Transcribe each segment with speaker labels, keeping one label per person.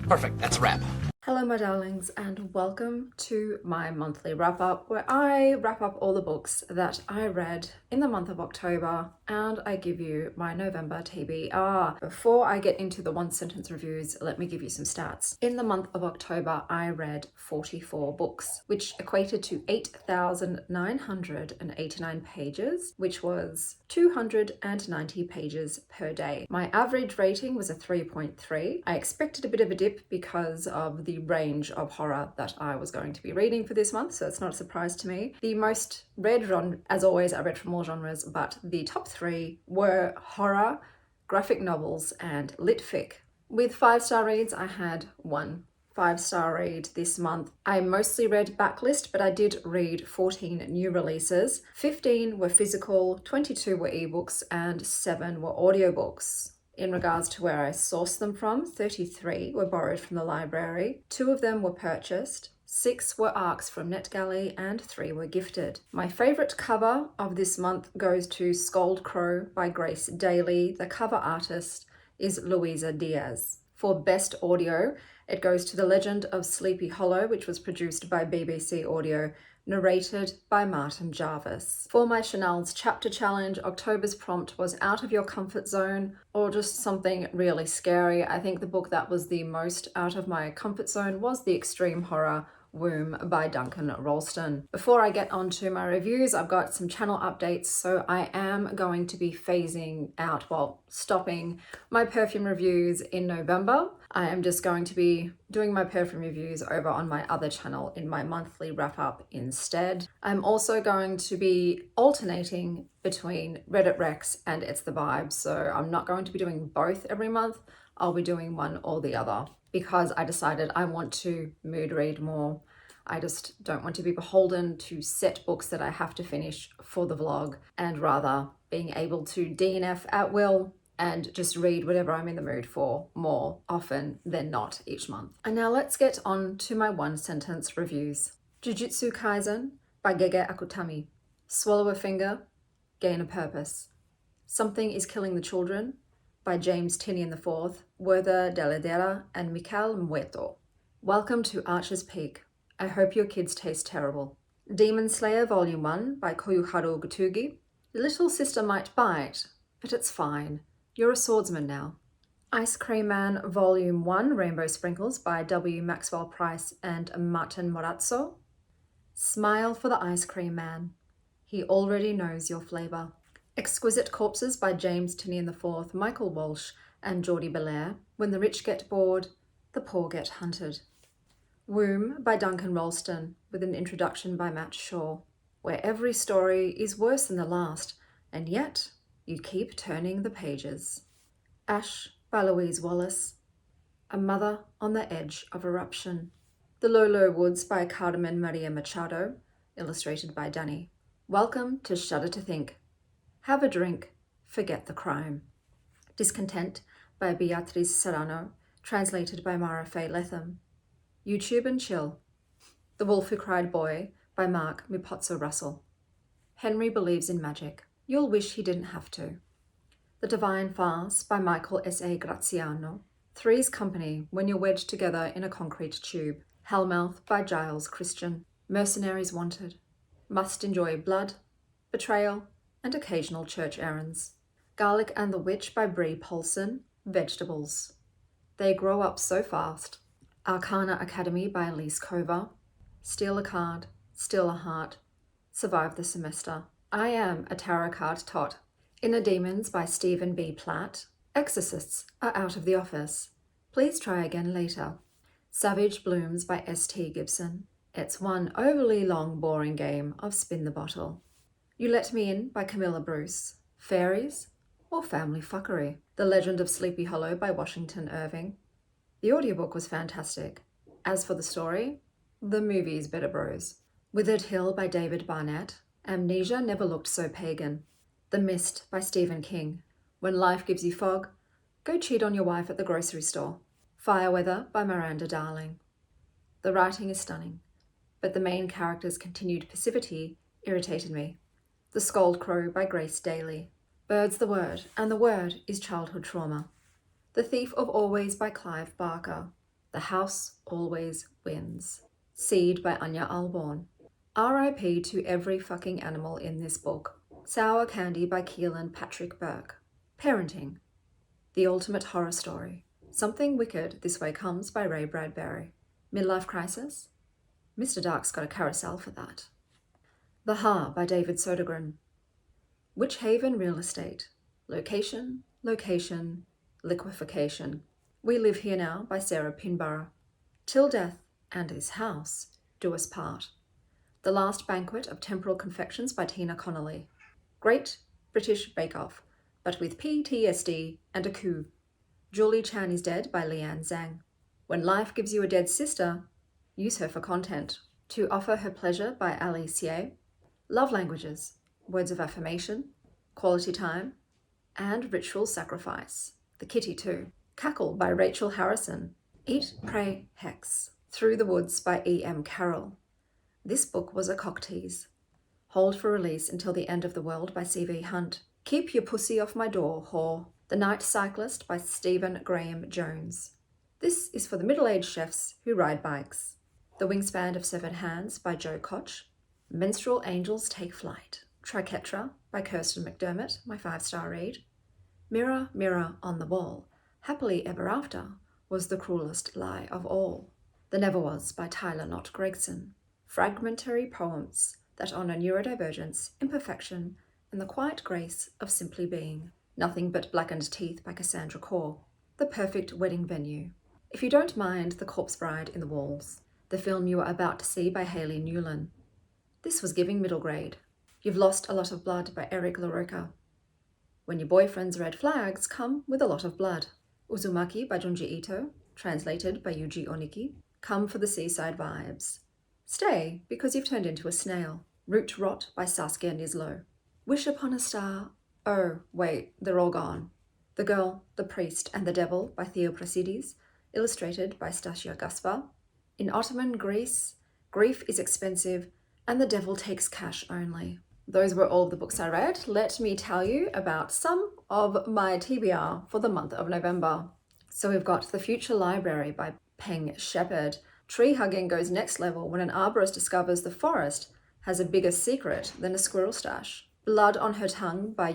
Speaker 1: Perfect, that's a wrap.
Speaker 2: Hello my darlings, and welcome to my monthly wrap up where I wrap up all the books that I read in the month of October and I give you my November TBR. Before I get into the one sentence reviews, let me give you some stats. In the month of October, I read 44 books, which equated to 8,989 pages, which was 290 pages per day. My average rating was a 3.3. I expected a bit of a dip because of the range of horror that I was going to be reading for this month, so it's not a surprise to me. The most read genre, as always, I read from all genres, but the top three were horror, graphic novels, and litfic. With 5-star reads, I had one 5-star read this month. I mostly read backlist, but I did read 14 new releases. 15 were physical, 22 were ebooks, and 7 were audiobooks. In regards to where I sourced them from, 33 were borrowed from the library, 2 of them were purchased, 6 were ARCs from NetGalley, and 3 were gifted. My favourite cover of this month goes to Scold Crow by Grace Daly. The cover artist is Louisa Diaz. For Best Audio, it goes to The Legend of Sleepy Hollow, which was produced by BBC Audio, narrated by Martin Jarvis. For my Chanel's Chapter Challenge, October's prompt was Out of Your Comfort Zone or just something really scary. I think the book that was the most out of my comfort zone was the extreme horror Womb by Duncan Ralston. Before I get on to my reviews, I've got some channel updates. So I am going to be phasing out, stopping my perfume reviews in November. I am just going to be doing my perfume reviews over on my other channel in my monthly wrap up instead. I'm also going to be alternating between Reddit Rex and It's the Vibe. So I'm not going to be doing both every month. I'll be doing one or the other because I decided I want to mood read more. I just don't want to be beholden to set books that I have to finish for the vlog, and rather being able to DNF at will and just read whatever I'm in the mood for more often than not each month. And now let's get on to my one sentence reviews. Jujutsu Kaisen by Gege Akutami. Swallow a Finger, Gain a Purpose. Something is Killing the Children by James Tinian IV, Werther Deledera, and Mikel Muerto. Welcome to Archer's Peak. I hope your kids taste terrible. Demon Slayer Volume 1 by Koyuharu Gutugi. Little sister might bite, but it's fine. You're a swordsman now. Ice Cream Man Volume 1 Rainbow Sprinkles by W. Maxwell Price and Martin Morazzo. Smile for the Ice Cream Man. He already knows your flavor. Exquisite Corpses by James Tinian IV, Michael Walsh, and Geordie Belair. When the rich get bored, the poor get hunted. Womb by Duncan Ralston, with an introduction by Matt Shaw, where every story is worse than the last, and yet you keep turning the pages. Ash by Louise Wallace. A Mother on the Edge of Eruption. The Low Woods by Carmen Maria Machado, illustrated by Danny. Welcome to Shudder to Think. Have a drink, forget the crime. Discontent by Beatriz Serrano, translated by Mara Faye Letham. YouTube and Chill. The Wolf Who Cried Boy by Mark Mipozzo Russell. Henry Believes in Magic. You'll Wish He Didn't Have to. The Divine Farce by Michael S.A. Graziano. Three's Company When You're Wedged Together in a Concrete Tube. Hellmouth by Giles Christian. Mercenaries Wanted. Must Enjoy Blood, Betrayal, and Occasional Church Errands. Garlic and the Witch by Brie Polson. Vegetables. They Grow Up So Fast. Arcana Academy by Elise Kova. Steal a Card, Steal a Heart, Survive the Semester. I Am a Tarot Card Tot. Inner Demons by Stephen B. Platt. Exorcists Are Out of the Office. Please Try Again Later. Savage Blooms by S.T. Gibson. It's one overly long, boring game of spin the bottle. You Let Me In by Camilla Bruce. Fairies or Family Fuckery. The Legend of Sleepy Hollow by Washington Irving. The audiobook was fantastic. As for the story, the movie's better bros. Withered Hill by David Barnett. Amnesia Never Looked So Pagan. The Mist by Stephen King. When Life Gives You Fog, Go Cheat on Your Wife at the Grocery Store. Fireweather by Miranda Darling. The writing is stunning, but the main character's continued passivity irritated me. The Scold Crow by Grace Daly. Bird's the Word, and the word is childhood trauma. The Thief of Always by Clive Barker. The The House Always Wins. Seed by Anya Alborn. R.I.P. to every fucking animal in this book. Sour Candy by Keelan Patrick Burke. Parenting. The Ultimate Horror Story. Something Wicked This Way Comes by Ray Bradbury. Midlife Crisis. Mr. Dark's got a carousel for that. The Ha by David Sodergren. Witch Haven Real Estate. Location, Location, Liquefaction. We Live Here Now by Sarah Pinborough. Till Death and This House Do Us Part. The Last Banquet of Temporal Confections by Tina Connolly. Great British Bake Off, but with PTSD and a coup. Julie Chan is Dead by Leanne Zhang. When Life Gives You a Dead Sister, Use Her for Content. To Offer Her Pleasure by Ali Xie. Love Languages, Words of Affirmation, Quality Time, and Ritual Sacrifice. The Kitty Too. Cackle by Rachel Harrison. Eat, Pray, Hex. Through the Woods by E.M. Carroll. This book was a cock tease. Hold for release until the end of the world by C.V. Hunt. Keep Your Pussy Off My Door, Whore. The Night Cyclist by Stephen Graham Jones. This is for the middle-aged chefs who ride bikes. The Wingspan of Severed Hands by Joe Koch. Menstrual Angels Take Flight. Triquetra by Kirsten McDermott, my 5-star read. Mirror, Mirror on the Wall. Happily Ever After was the cruelest lie of all. The Never Was by Tyler Knott Gregson. Fragmentary poems that honour neurodivergence, imperfection, and the quiet grace of simply being. Nothing But Blackened Teeth by Cassandra Core. The Perfect Wedding Venue. If You Don't Mind The Corpse Bride in the Walls. The Film You Are About to See by Hayley Newland. This was giving middle grade. You've Lost a Lot of Blood by Eric LaRocca. When Your Boyfriend's Red Flags Come with a Lot of Blood. Uzumaki by Junji Ito, translated by Yuji Oniki. Come for the Seaside Vibes. Stay because you've turned into a snail. Root Rot by Saskia Nislo. Wish Upon a Star. Oh, wait, they're all gone. The Girl, the Priest, and the Devil by Theo Prasides, illustrated by Stasia Gaspar. In Ottoman Greece, grief is expensive and the devil takes cash only. Those were all of the books I read. Let me tell you about some of my TBR for the month of November. So we've got The Future Library by Peng Shepherd. Tree hugging goes next level when an arborist discovers the forest has a bigger secret than a squirrel stash. Blood on Her Tongue by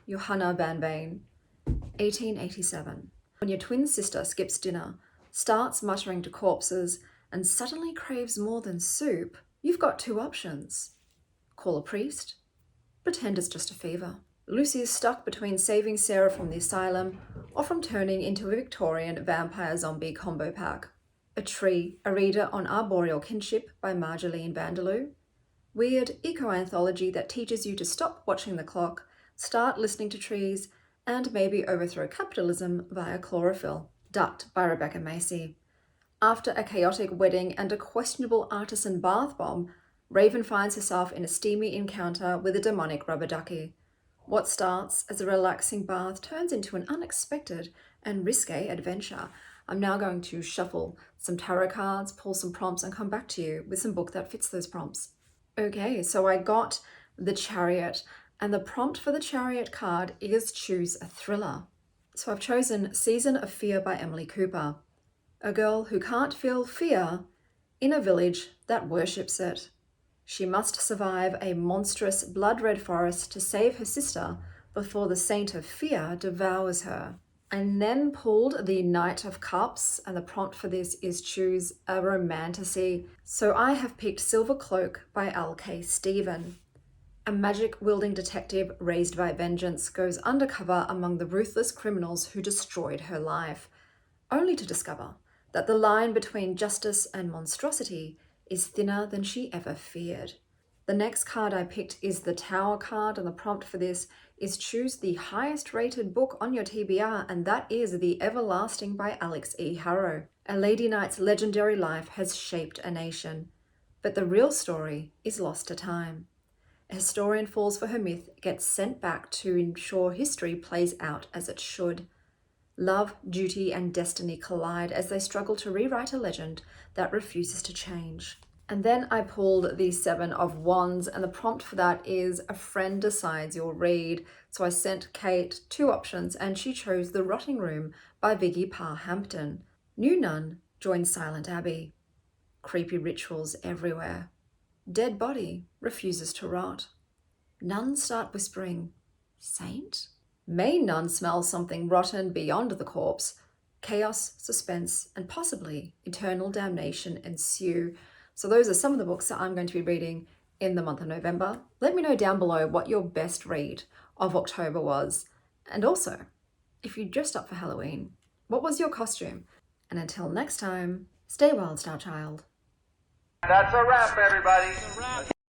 Speaker 2: Johanna Van Veen, 1887. When your twin sister skips dinner, starts muttering to corpses, and suddenly craves more than soup, you've got two options. Call a priest, pretend it's just a fever. Lucy is stuck between saving Sarah from the asylum or from turning into a Victorian vampire zombie combo pack. A Tree, a reader on arboreal kinship by Marjolaine Vanderloo. Weird eco-anthology that teaches you to stop watching the clock, start listening to trees, and maybe overthrow capitalism via chlorophyll. Ducked by Rebecca Macy. After a chaotic wedding and a questionable artisan bath bomb, Raven finds herself in a steamy encounter with a demonic rubber ducky. What starts as a relaxing bath turns into an unexpected and risque adventure. I'm now going to shuffle some tarot cards, pull some prompts, and come back to you with some book that fits those prompts. Okay, so I got the Chariot, and the prompt for the Chariot card is choose a thriller. So I've chosen Season of Fear by Emily Cooper. A girl who can't feel fear in a village that worships it. She must survive a monstrous blood-red forest to save her sister before the Saint of Fear devours her. And then pulled the Knight of Cups, and the prompt for this is choose a romantasy. So I have picked Silver Cloak by L.K. Stephen. A magic-wielding detective raised by vengeance goes undercover among the ruthless criminals who destroyed her life, only to discover that the line between justice and monstrosity is thinner than she ever feared. The next card I picked is the Tower card, and the prompt for this is choose the highest rated book on your TBR, and that is The Everlasting by Alex E. Harrow. A lady knight's legendary life has shaped a nation, but the real story is lost to time. A historian falls for her myth, gets sent back to ensure history plays out as it should. Love, duty, and destiny collide as they struggle to rewrite a legend that refuses to change. And then I pulled the Seven of Wands, and the prompt for that is A Friend Decides Your Read. So I sent Kate two options, and she chose The Rotting Room by Viggy Parr Hampton. New nun join Silent Abbey. Creepy rituals everywhere. Dead body refuses to rot. Nuns start whispering, "Saint?" May none smell something rotten beyond the corpse? Chaos, suspense, and possibly eternal damnation ensue. So those are some of the books that I'm going to be reading in the month of November. Let me know down below what your best read of October was. And also, if you dressed up for Halloween, what was your costume? And until next time, stay wild, star child.
Speaker 1: That's a wrap, everybody.